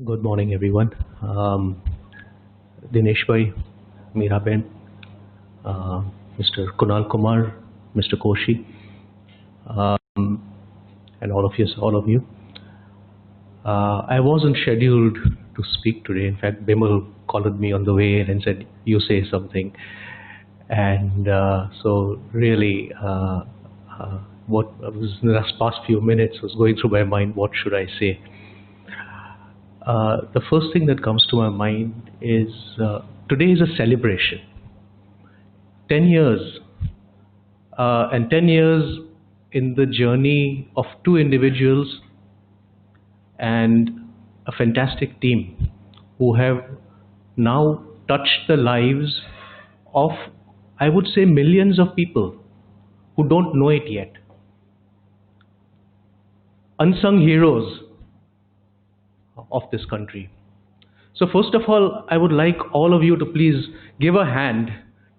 Good morning, everyone. Dinesh Bhai, Meeraben, uh, Mr. Kunal Kumar, Mr. Koshi, and all of you. I wasn't scheduled to speak today. In fact, Bimal called me on the way in and said, "You say something." And so, really, what was in the past few minutes was going through my mind. What should I say? The first thing that comes to my mind is today is a celebration. 10 years, and 10 years in the journey of two individuals and a fantastic team who have now touched the lives of, I would say, millions of people who don't know it yet. Unsung heroes of this country. So first of all, I would like all of you to please give a hand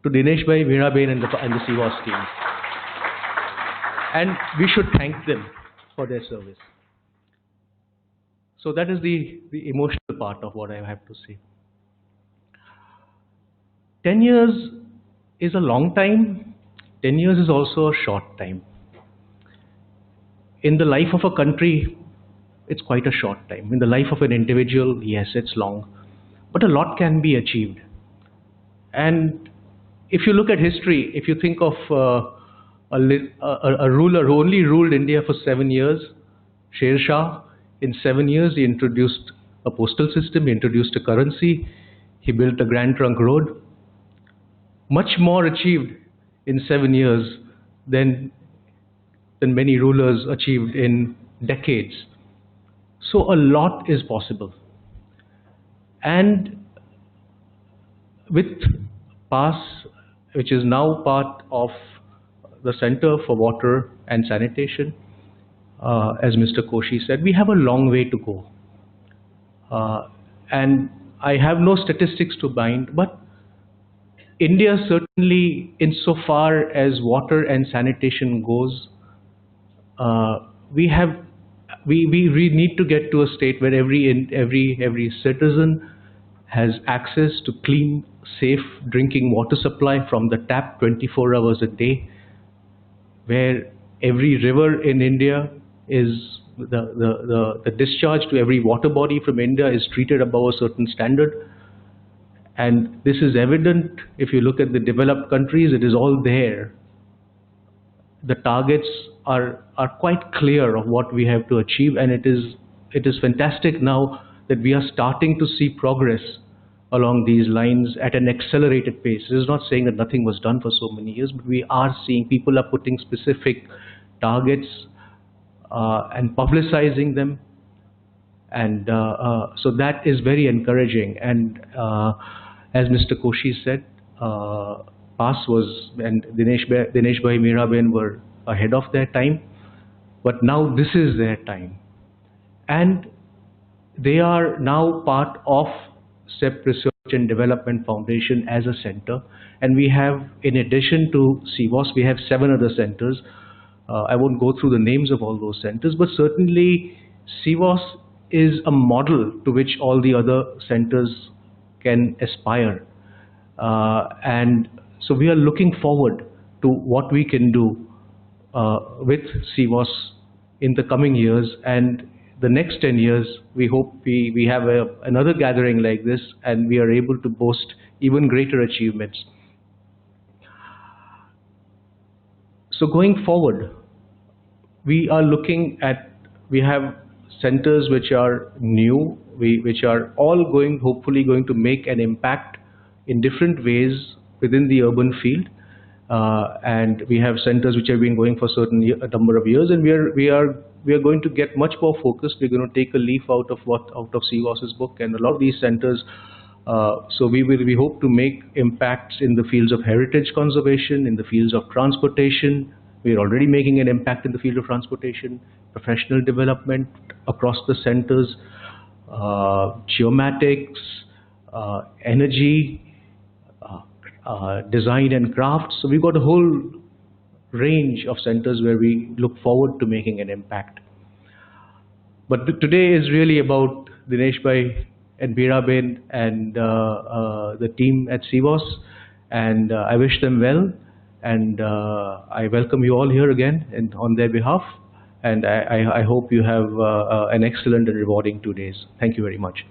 to Dinesh Bhai, Meeraben and the CWAS team. And we should thank them for their service. So that is the emotional part of what I have to say. 10 years is a long time. 10 years is also a short time. In the life of a country, it's quite a short time. In the life of an individual, yes, it's long. But a lot can be achieved. And if you look at history, if you think of a ruler who only ruled India for 7 years, Sher Shah, in 7 years he introduced a postal system, he introduced a currency, he built a Grand Trunk Road. Much more achieved in 7 years than many rulers achieved in decades. So a lot is possible. And with PAS, which is now part of the Center for Water and Sanitation, as Mr. Koshi said, we have a long way to go. And I have no statistics to bind, but India certainly, insofar as water and sanitation goes, we need to get to a state where every citizen has access to clean, safe drinking water supply from the tap 24 hours a day, where every river in India is the discharge to every water body from India is treated above a certain standard. And this is evident if you look at the developed countries, it is all there. The targets are quite clear of what we have to achieve, and it is fantastic now that we are starting to see progress along these lines at an accelerated pace. It is not saying that nothing was done for so many years, but we are seeing people are putting specific targets and publicizing them, and so that is very encouraging. And as Mr. Koshi said, PAS was, and Dinesh Bhai, Meeraben were ahead of their time, but now this is their time. And they are now part of SEP Research and Development Foundation as a center. And we have, in addition to CWAS, we have 7 other centers. I won't go through the names of all those centers, but certainly CWAS is a model to which all the other centers can aspire. And so we are looking forward to what we can do with CWAS in the coming years, and the next 10 years we hope we have another gathering like this and we are able to boast even greater achievements. So going forward, we are looking at, we have centers which are new, which are all hopefully going to make an impact in different ways within the urban field, and we have centers which have been going for a number of years, and we are going to get much more focused. We're going to take a leaf out of CWAS's book, and a lot of these centers. So we hope to make impacts in the fields of heritage conservation, in the fields of transportation. We are already making an impact in the field of transportation, professional development across the centers, geomatics, energy, design and crafts. So we've got a whole range of centers where we look forward to making an impact. But today is really about Dinesh Bhai and Beeraben and the team at CBOS, and I wish them well. And I welcome you all here again and on their behalf. And I hope you have an excellent and rewarding 2 days. Thank you very much.